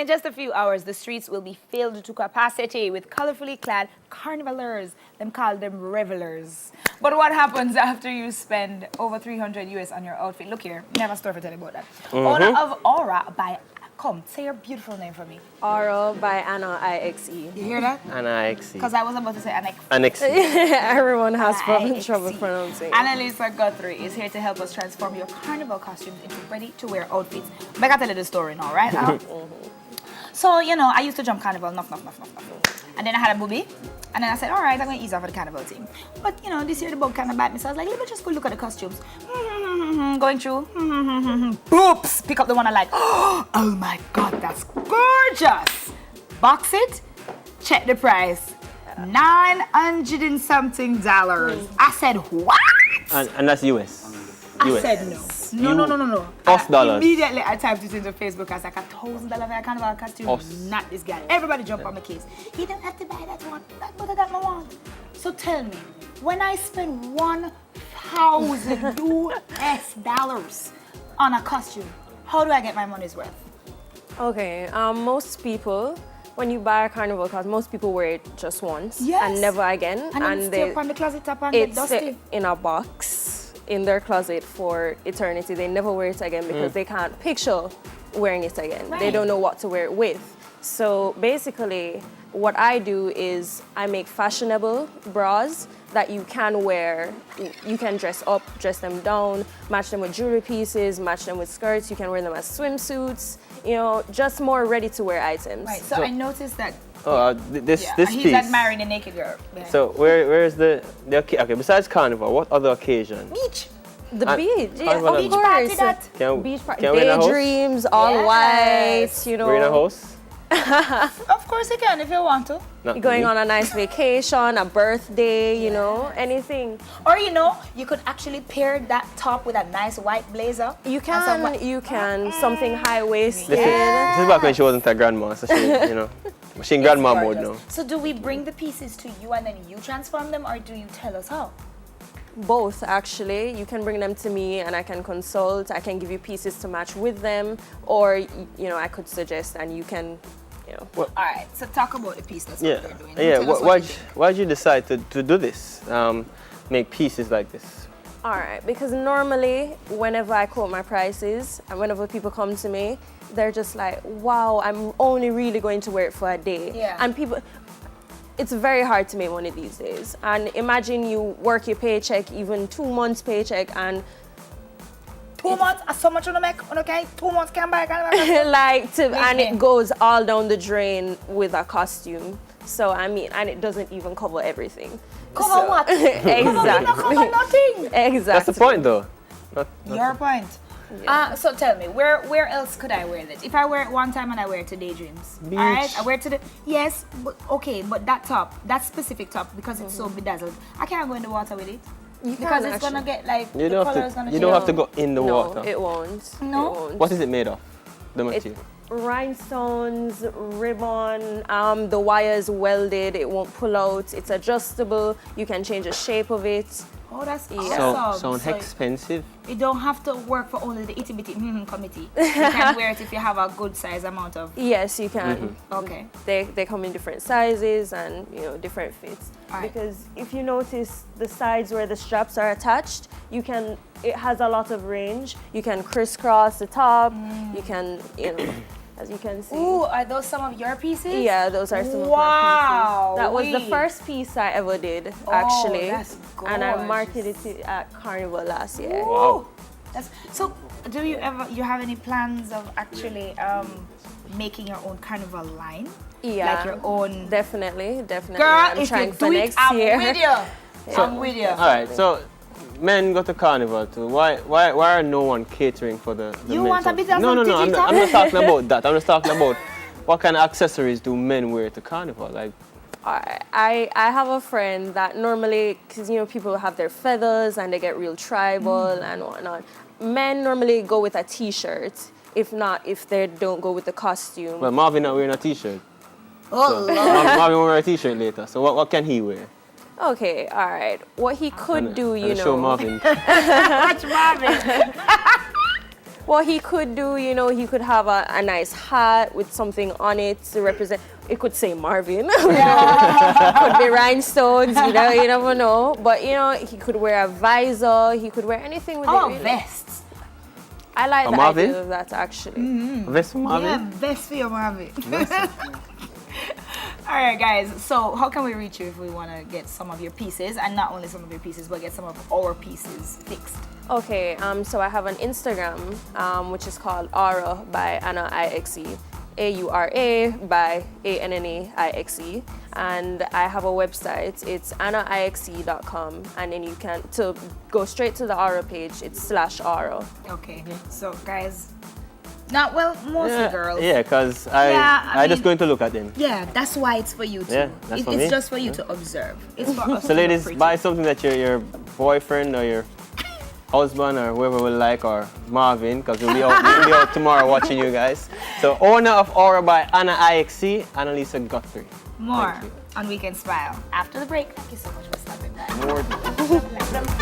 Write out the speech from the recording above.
In just a few hours, the streets will be filled to capacity with colorfully clad carnivalers. Them call them revelers. But what happens after you spend over 300 US on your outfit? Look here, never story to tell you about that. Owner of Aura by, come, say your beautiful name for me. Aura by Anna IXE. You hear that? Anna IXE. Because I was about to say Annex. Annex. Everyone has IXE. trouble pronouncing. Annalisa Guthrie is here to help us transform your carnival costumes into ready-to-wear outfits. But I gotta tell you the story now, right? So, you know, I used to jump carnival, nuff. And then I had a booby. And then I said, all right, I'm going to ease off of the carnival team. But, you know, this year the bug kind of bite me. So I was like, let me just go look at the costumes. Going through. Boops. Pick up the one I like. Oh, my God, that's gorgeous. Box it. Check the price. $900 and something. I said, what? And that's US. I said no. No. Us dollars. Immediately I typed it into Facebook. I was like, $1,000 for a carnival costume. Us. Not this guy. Everybody jump on my case. He don't have to buy that one. But I got my one. So tell me, when I spend $1,000 US dollars on a costume, how do I get my money's worth? Okay, most people, when you buy a carnival costume, most people wear it just once and never again. And then stay up on the closet top and get dusty. It's in a box in their closet for eternity. They never wear it again because they can't picture wearing it again. Right. They don't know what to wear it with. So basically, what I do is I make fashionable bras that you can wear. You can dress up, dress them down, match them with jewelry pieces, match them with skirts. You can wear them as swimsuits. You know, just more ready-to-wear items. Right. So I noticed that. This He's piece. admiring the naked girl. Yeah. So where is the okay? Besides carnival, what other occasion? Beach. The beach, yeah, carnival of beach course. party that. Beach party, can we in a house? daydreams, all white, you know. We're in a house. Of course you can if you want to. Not Going me. on a nice vacation, a birthday, you know, anything. Or you know, you could actually pair that top with a nice white blazer. You can, something high-waisted. This is back when she wasn't a grandma, so she, you know, she in grandma mode now. So do we bring the pieces to you and then you transform them, or do you tell us how? Both, actually. You can bring them to me and I can consult. I can give you pieces to match with them, or, you know, I could suggest and you can, you know. Well, all right, so talk about the piece. That's what they're doing. Yeah. Tell us what you do. Why did you decide to do this? Make pieces like this? All right, because normally whenever I quote my prices and whenever people come to me, they're just like, wow, I'm only really going to wear it for a day. Yeah. And people, it's very hard to make money these days. And imagine you work your paycheck, even 2 months paycheck, and 2 months? So much on the make? Okay, 2 months can buy. and it goes all down the drain with a costume. So I mean, and it doesn't even cover everything. Cover what? Exactly. Cover nothing. Exactly. That's the point, though. Your point. Yeah. So tell me, where else could I wear this? If I wear it one time and I wear it to daydreams, Beach. all right? I wear it to the but okay, but that top, that specific top, because it's so bedazzled, I can't go in the water with it because it's gonna get like You the don't color have is gonna to. You don't have to change. go in the water. No, it won't. No? It won't. What is it made of? The material. Rhinestones, ribbon, the wire is welded, it won't pull out, it's adjustable, you can change the shape of it. Oh, that's So awesome. sound expensive. You don't have to work for only the itty bitty committee. You can wear it if you have a good size amount of. Yes, you can. Okay. They come in different sizes and, you know, different fits. All right. Because if you notice the sides where the straps are attached, it has a lot of range. You can crisscross the top, you can, you know, as you can see. Ooh, are those some of your pieces? Yeah, those are some of Wow. my pieces. That was the first piece I ever did, actually. That's and I gorgeous. marketed it at Carnival last year. Wow. So, do you have any plans of actually making your own carnival line? Yeah. Like your own. Definitely. Girl, I'm if trying you for do it, next I'm year. with you. I'm with you. All right. So, men go to carnival too. Why are no one catering for the You men? want a bit of No. some I'm digital? not talking about that. I'm just talking about what kind of accessories do men wear to carnival? Like, I have a friend that normally, because you know people have their feathers and they get real tribal and whatnot. Men normally go with a t-shirt. If not, if they don't go with the costume. well, Marvin not wearing a t-shirt. Oh, So, Lord. Marvin will wear a t-shirt later. So what can he wear? Okay, all right. What he could do, you And show know. Marvin. Watch Marvin. What he could do, you know, he could have a nice hat with something on it to represent. It could say Marvin. Could be rhinestones, you know, you never know. But, you know, he could wear a visor. He could wear anything with it. Oh, Really. vests. I like the Marvin? idea of that, actually. Vest for Marvin? Yeah, vest for your Marvin. All right, guys. So, how can we reach you if we want to get some of your pieces, and not only some of your pieces, but get some of our pieces fixed? Okay, so I have an Instagram, which is called Aura by Anna IXE. AURA by ANNAIXE, and I have a website. It's annaixe.com, and then you can to go straight to the Aura page. It's /Aura. Okay. So, guys, not well, mostly girls. Yeah, because Yeah, I I just mean- going to look at them. Yeah, that's why it's for you too. Yeah, that's for It's me. just for you to observe. It's for us. So to ladies, look buy pretty. something that your boyfriend or your husband or whoever will like, or Marvin, because we'll be out tomorrow watching you guys. So owner of Aura by Anna IXE, Annalisa Guthrie. More Thank you. on Weekend Smile after the break. Thank you so much for stopping by. More.